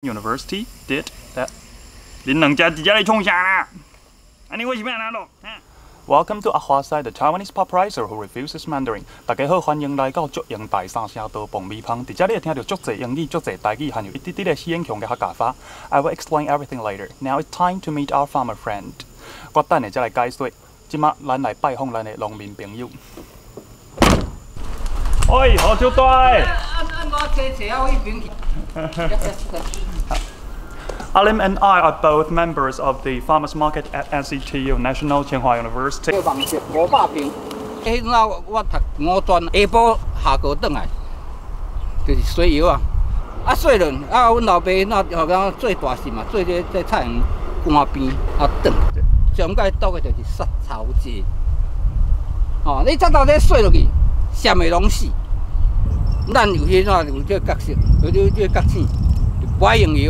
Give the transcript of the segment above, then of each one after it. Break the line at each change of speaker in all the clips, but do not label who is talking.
University did that. 恁两家伫遮咧创啥啦？安尼我是要安怎咯？Welcome to Ahwasai, the Taiwanese pop writer who refuses Mandarin. 大家好，欢迎来到足英台三声道爆米香。伫遮你会听到足侪英语、足侪台语，还有一滴滴的西英腔嘅客家话。I will explain everything later. Now it's time to meet our farmer friend. 我等下才来解说。即马咱来拜访咱的农民朋友。喂，好少大诶！Alim and I are both members of the farmers market at NCTU National Tsinghua University.
500平，迄阵我读五专，下晡下课转来，就是水药啊，水了阮老爸后尾做大事嘛，做这菜园干边转，上届倒的就是杀草剂。哦，你插头这水落去，啥会拢死。咱有迄有这角色，有这角性。
And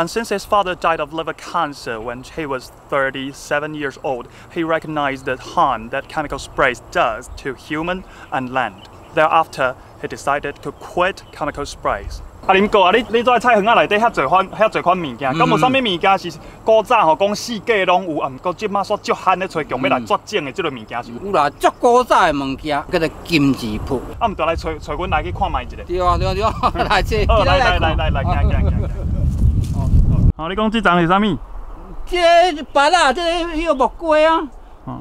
since his father died of liver cancer when he was 37 years old, he recognized the harm that chemical sprays does to human and land. Thereafter, he decided to quit chemical sprays. 啊，林哥啊，你在菜园啊内底遐侪款物件，敢无啥物物件是古早吼讲四界拢有，啊，毋过即马煞足罕咧找强要来绝种的即类物件是有。
有啦，足古早的物件，叫做金字谱。
啊，毋着来找阮来去看卖一下。
对啊，来这。
好，来，行。哦，你讲即张是啥物？
这白啦，这个迄个木瓜啊，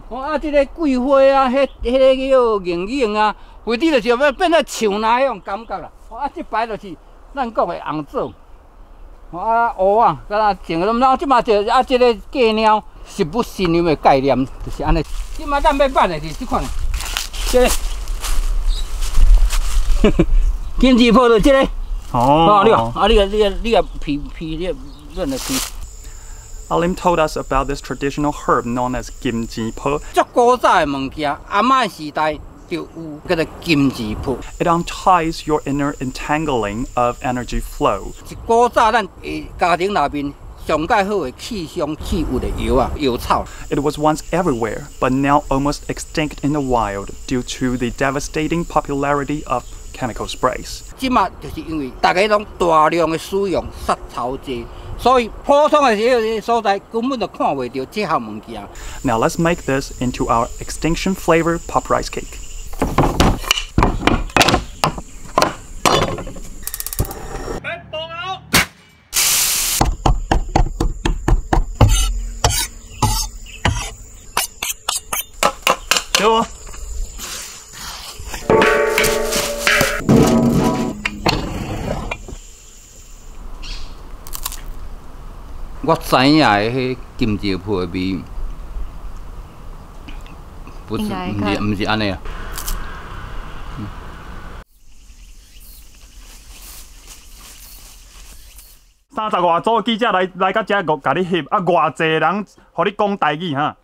啊，这个桂花啊，迄个叫银啊，为滴就是要变做树那迄种感觉啦。啊，这白就是。 咱讲的红枣，啊蚵啊，敢若种个，然后即马就啊，这个芥鸟食物新鲜的概念就是安尼。即马咱要办的是即款，这个金字坡的这个。哦，你个皮你润的皮。
Alim told us about this traditional herb known as kimchi po.
足古早的物件，阿嬷时代。
It unties your inner entangling of energy flow.
古早咱家庭内面上介好的气香气味的药草。
It was once everywhere, but now almost extinct in the wild due to the devastating popularity of chemical sprays.
即马就是因为大家拢大量的使用杀草剂，所以普通的所在根本就看袂到这项物件。
Now let's make this into our extinction flavor pop rice cake. 给我。
我知影的迄金字铺的味，不是安尼啊。
30外组记者来到遮，甲你翕啊，偌济人，互你讲台语哈。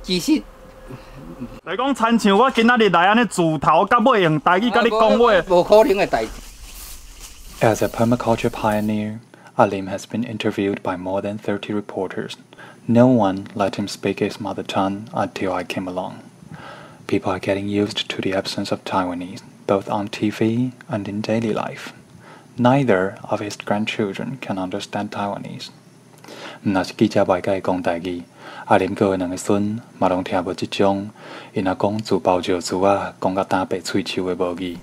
其实。
来讲，亲像我今仔日来安尼自头到尾用台语甲你讲话，
无可能的代志。
As a permaculture pioneer, Alim has been interviewed by more than 30 reporters. No one let him speak his mother tongue until I came along. People are getting used to the absence of Taiwanese, both on TV and in daily life. Neither of his grandchildren can understand Taiwanese. 若是记者袂甲伊讲台语，阿林哥的两个孙嘛拢听无即种，因阿公自包石珠啊，讲甲打白喙手的无语。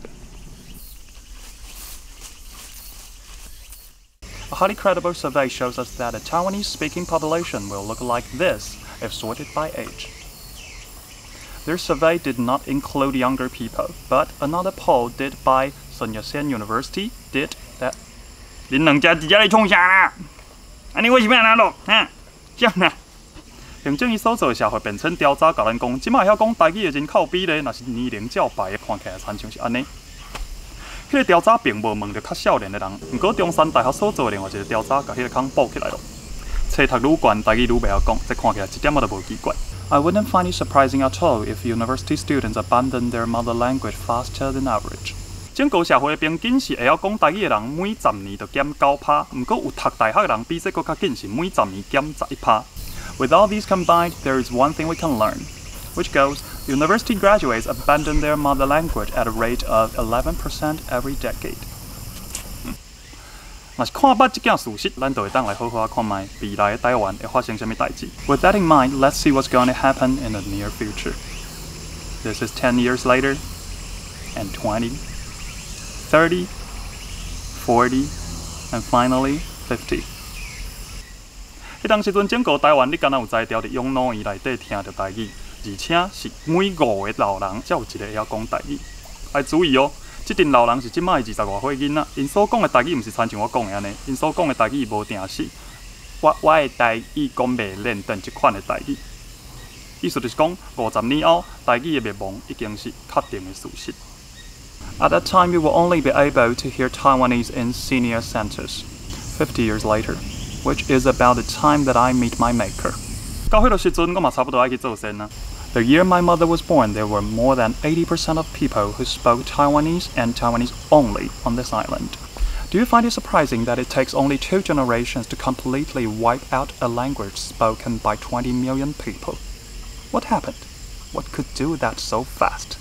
A highly credible survey shows us that a Taiwanese-speaking population will look like this if sorted by age. Their survey did not include younger people, but another poll did by Sun Yat-sen University did that. 恁两家伫遮咧创啥啦？ 安尼我是要安怎咯？哈，这样啊。行政伊所做的社会变迁调查，甲咱讲，即马晓讲台语的人口比例，若是年龄较白的，看起来亲像是安尼。迄个调查并无问到较少年的人，不过中山大学所做的另外一个调查，甲迄个坑补起来咯。册读愈悬，台语愈袂晓讲，这看起来一点仔都无奇怪。I wouldn't find it surprising at all if university students abandon their mother language faster than average. 整个社会的平均是会晓讲台语的人每10年就减9%，不过有读大学的人比这个较紧，是每10年减11%。With all these combined, there is one thing we can learn, which goes: university graduates abandon their mother language at a rate of 11% every decade. 若是看捌这件事实，咱就会当来好好看卖未来的台湾会发生什么代志。With that in mind, let's see what's going to happen in the near future. This is 10 years later, and 20, 30, 40, and finally 50. 迄当时阵，整个台湾你敢若有才调伫养老院内底听着台语，而且是每5个老人才有一个会晓讲台语。要注意哦，这阵老人是即摆20外岁囡仔，因所讲的台语毋是亲像我讲的安尼，因所讲的台语无定死。我的台语讲袂练等即款的台语，意思就是讲50年后台语的灭亡已经是确定的事实。At that time, you will only be able to hear Taiwanese in senior centers. 50 years later, which is about the time that I meet my maker. 到迄个时阵，我嘛差不多爱去做先啊。The year my mother was born, there were more than 80% of people who spoke Taiwanese and Taiwanese only on this island. Do you find it surprising that it takes only 2 generations to completely wipe out a language spoken by 20 million people? What happened? What could do that so fast?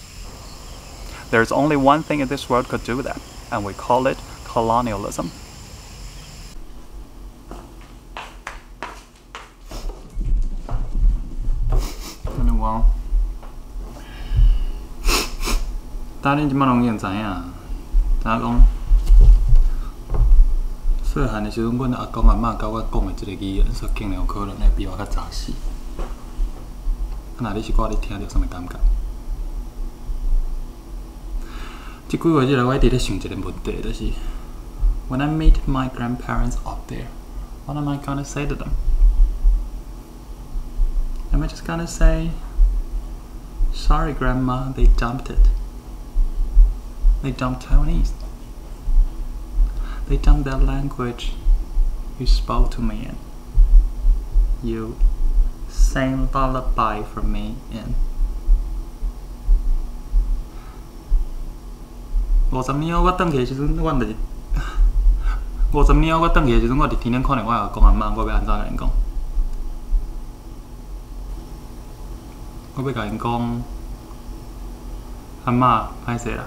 There's only one thing in this world could do that, and we call it colonialism. 但恁即摆拢已经知影，知影讲，细汉的时阵，阮阿公阿嬷甲我讲的即个语言，说竟然有可能会比我较早死。若你是我，你听着什么感觉？即几个月来，我一直咧想一个问题，就是 When I meet my grandparents up there, what am I gonna say to them? Am I just gonna say, "Sorry, Grandma, they dumped it. They dumped Taiwanese. They dumped that language you spoke to me in. You sang lullaby for me in." 50年后我转去的时阵，我就是50年后我转去的时阵，我伫天顶看到我阿公阿嬷，我要安怎甲因讲？我要甲因讲，阿嬷，歹势啦，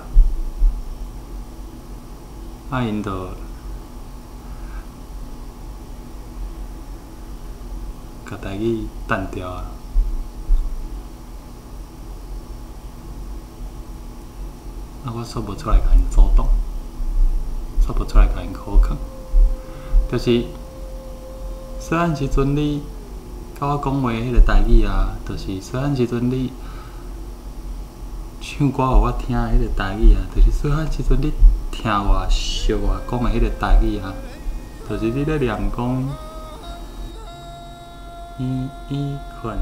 因就甲台语淡掉啊。我说无出来甲因阻挡，说无出来甲因口抗，就是细汉时阵你甲我讲话迄个台语啊，就是细汉时阵你唱歌互我听的迄个台语啊，就是细汉时阵你听我笑我讲的迄个台语啊，就是你咧念讲，伊困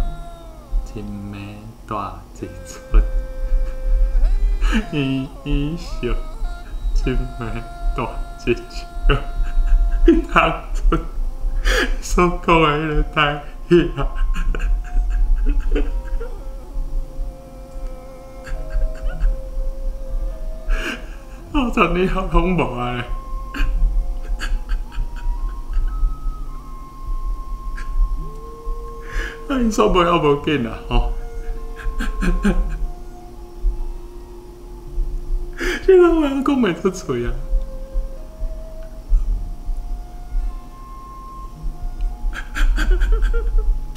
一暝大一寸。伊笑，一暝大一笑，当初所讲的迄个台语啊，50年后拢无啊咧。因所袂晓无紧啊，吼。现在我阿公袂出嘴啊！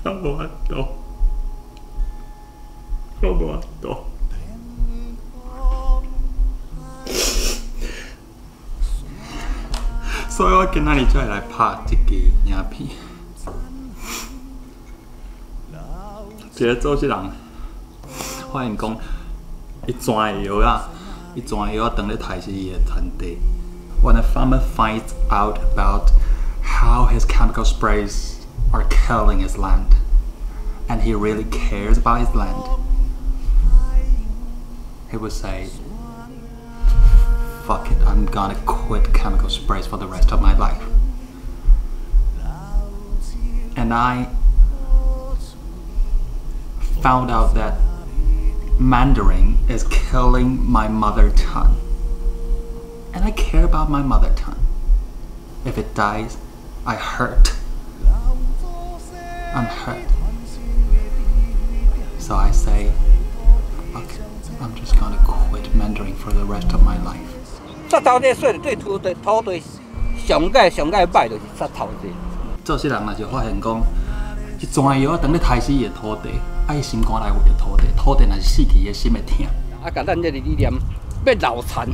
我无法度，我无法度。所以我今仔日才会来拍这支影片。一个主持人发现讲，伊钻的药啊。伊转药当咧杀死伊的田地。When a farmer finds out about how his chemical sprays are killing his land, and he really cares about his land, he would say, "Fuck it, I'm gonna quit chemical sprays for the rest of my life." And I found out that Mandarin is killing my mother tongue. And I care about my mother tongue. If it dies, I hurt. I'm hurt. So I say, fuck it, I'm just gonna quit Mandarin for the rest of my life.
这早点睡的对土对土对，上界歹就是杀头者。
做事人若是发现讲，一砖药等咧杀死伊的土地，伊心肝内有着土地，土地若是死去，伊心会疼。
啊，甲咱这个理念要留残，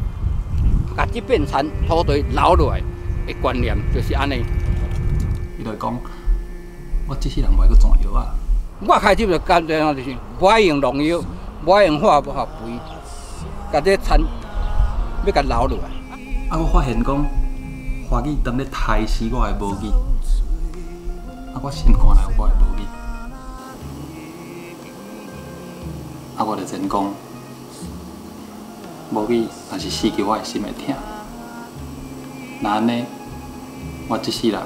甲这片残土地留落来的观念就是安尼。
伊就讲，我这世人袂去钻药啊。
我开始就干这样，就是不爱用农药，不爱用化肥，甲这残要甲留落来。
啊，我发现讲，花语当咧杀死我的母语，啊，我心肝内有我的母语，啊，我就真讲，母语若是死去，我的心会疼。那安尼，我这世人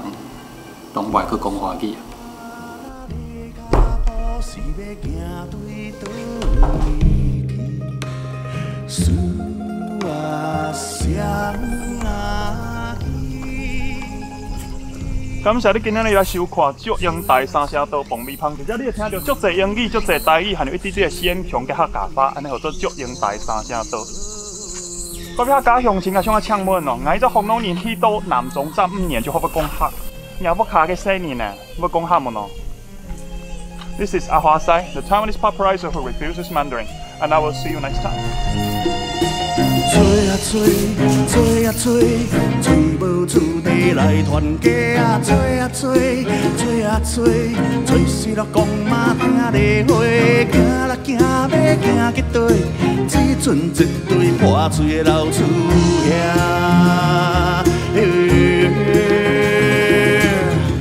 拢袂去讲花语啊。
感谢你今日来收看《祝英台三声道爆米香》，而且你会听到足侪英语、足侪台语，还有一点点的鲜香加客家话，安尼叫做祝英台三声道。我比较家乡亲啊，想要请问哦，我这红龙年去到南中站5年就好要讲客，你要卡嘅4年呢，要讲客么喏 ？This is Ah Hua Sai, the Taiwanese popularizer who refuses Mandarin, and I will see you next time.
做啊做，做啊做，做无厝地来团结啊！做啊做，做啊做，做死了讲嘛听例会，行啦行要行去倒，只准一对破嘴的老厝兄。